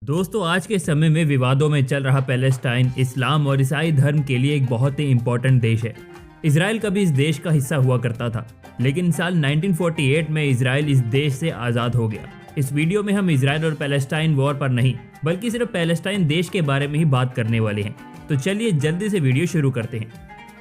दोस्तों, आज के समय में विवादों में चल रहा पैलेस्टाइन इस्लाम और ईसाई धर्म के लिए एक बहुत ही इम्पोर्टेंट देश है। इजराइल कभी इस देश का हिस्सा हुआ करता था, लेकिन साल 1948 में इजराइल इस देश से आज़ाद हो गया। इस वीडियो में हम इजराइल और पैलेस्टाइन वॉर पर नहीं, बल्कि सिर्फ पैलेस्टाइन देश के बारे में ही बात करने वाले हैं। तो चलिए जल्दी से वीडियो शुरू करते हैं।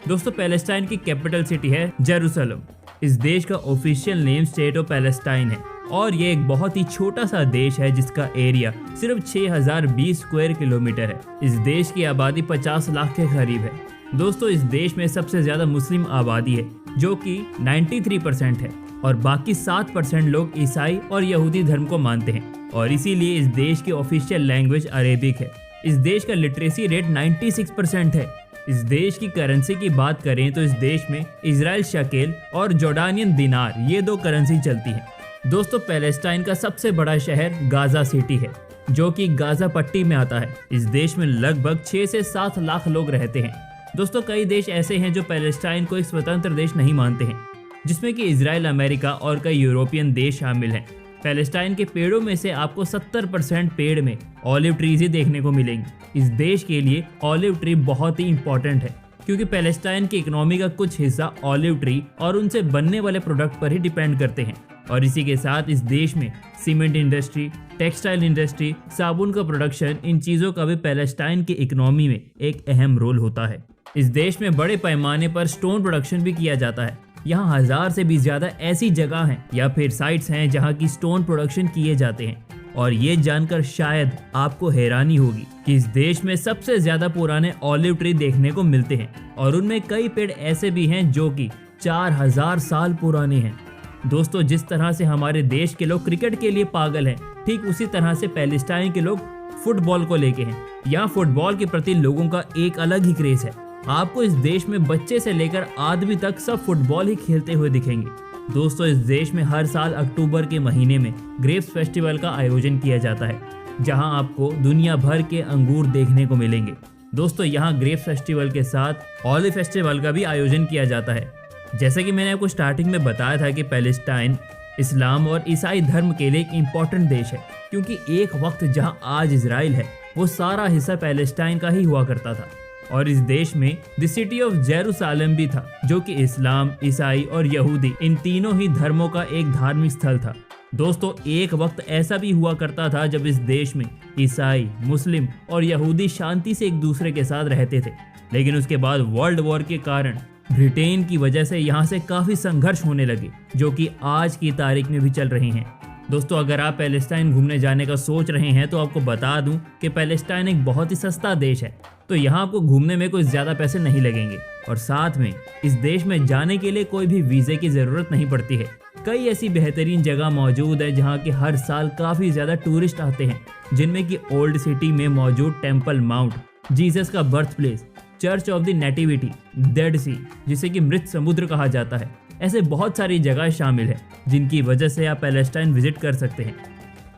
दोस्तों, पैलेस्टाइन की कैपिटल सिटी है जेरूसलम। इस देश का official name state of Palestine है और ये एक बहुत ही छोटा सा देश है जिसका एरिया सिर्फ 6020 स्क्वायर किलोमीटर है। इस देश की आबादी 50 लाख के करीब है। दोस्तों, इस देश में सबसे ज्यादा मुस्लिम आबादी है जो कि 93% है और बाकी 7% लोग ईसाई और यहूदी धर्म को मानते हैं और इसीलिए इस देश की ऑफिशियल लैंग्वेज अरेबिक है। इस देश का लिटरेसी रेट 96% है। इस देश की करेंसी की बात करें तो इस देश में इजराइल शकेल और जॉर्डानियन दिनार ये दो करेंसी चलती है। दोस्तों, पैलेस्टाइन का सबसे बड़ा शहर गाजा सिटी है जो कि गाजा पट्टी में आता है। इस देश में लगभग 6 से 7 लाख लोग रहते हैं। दोस्तों, कई देश ऐसे हैं जो पैलेस्टाइन को एक स्वतंत्र देश नहीं मानते हैं, जिसमें कि इजराइल, अमेरिका और कई यूरोपियन देश शामिल हैं। पैलेस्टाइन के पेड़ों में से आपको 70% पेड़ में ऑलिव ट्रीज ही देखने को मिलेंगे। इस देश के लिए ऑलिव ट्री बहुत ही इंपॉर्टेंट है क्योंकि पैलेस्टाइन की इकोनॉमी का कुछ हिस्सा ऑलिव ट्री और उनसे बनने वाले प्रोडक्ट पर ही डिपेंड करते हैं। और इसी के साथ इस देश में सीमेंट इंडस्ट्री, टेक्सटाइल इंडस्ट्री, साबुन का प्रोडक्शन, इन चीज़ों का भी पैलेस्टाइन की इकोनॉमी में एक अहम रोल होता है। इस देश में बड़े पैमाने पर स्टोन प्रोडक्शन भी किया जाता है। यहाँ 1000 से भी ज़्यादा ऐसी जगह हैं या फिर साइट्स हैं जहाँ की स्टोन प्रोडक्शन किए जाते हैं। और ये जानकर शायद आपको हैरानी होगी कि इस देश में सबसे ज़्यादा पुराने ऑलिव ट्री देखने को मिलते हैं और उनमें कई पेड़ ऐसे भी हैं जो कि 4000 साल पुराने हैं। दोस्तों, जिस तरह से हमारे देश के लोग क्रिकेट के लिए पागल हैं, ठीक उसी तरह से पैलेस्टाइन के लोग फुटबॉल को लेके हैं। यहाँ फुटबॉल के प्रति लोगों का एक अलग ही क्रेज है। आपको इस देश में बच्चे से लेकर आदमी तक सब फुटबॉल ही खेलते हुए दिखेंगे। दोस्तों, इस देश में हर साल अक्टूबर के महीने में ग्रेप्स फेस्टिवल का आयोजन किया जाता है, जहां आपको दुनिया भर के अंगूर देखने को मिलेंगे। दोस्तों, यहां ग्रेप्स फेस्टिवल के साथ ऑलिव फेस्टिवल का भी आयोजन किया जाता है। जैसे कि मैंने आपको स्टार्टिंग में बताया था कि पैलेस्टाइन इस्लाम और ईसाई धर्म के लिए एक इम्पॉर्टेंट देश है, क्योंकि एक वक्त जहां आज इजराइल है वो सारा हिस्सा पैलेस्टाइन का ही हुआ करता था। और इस देश में द सिटी ऑफ जेरूसलम भी था, जो कि इस्लाम, ईसाई और यहूदी इन तीनों ही धर्मों का एक धार्मिक स्थल था। दोस्तों, एक वक्त ऐसा भी हुआ करता था जब इस देश में ईसाई, मुस्लिम और यहूदी शांति से एक दूसरे के साथ रहते थे, लेकिन उसके बाद वर्ल्ड वॉर के कारण ब्रिटेन की वजह से यहाँ से काफ़ी संघर्ष होने लगे, जो कि आज की तारीख में भी चल रहे हैं। दोस्तों, अगर आप पैलेस्टाइन घूमने जाने का सोच रहे हैं तो आपको बता दूं कि पैलेस्टाइन एक बहुत ही सस्ता देश है, तो यहाँ आपको घूमने में कोई ज़्यादा पैसे नहीं लगेंगे और साथ में इस देश में जाने के लिए कोई भी वीज़े की ज़रूरत नहीं पड़ती है। कई ऐसी बेहतरीन जगह मौजूद है जहाँ के हर साल काफ़ी ज़्यादा टूरिस्ट आते हैं, जिनमें कि ओल्ड सिटी में मौजूद टेम्पल माउंट, जीसस का birth place, Church of the Nativity, Dead Sea जिसे कि मृत समुद्र कहा जाता है, ऐसे बहुत सारी जगह शामिल है जिनकी वजह से आप पैलेस्टाइन विजिट कर सकते हैं।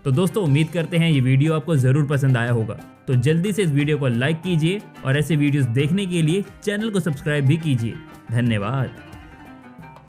तो दोस्तों, उम्मीद करते हैं ये वीडियो आपको ज़रूर पसंद आया होगा। तो जल्दी से इस वीडियो को लाइक कीजिए और ऐसे वीडियोस देखने के लिए चैनल को सब्सक्राइब भी कीजिए। धन्यवाद।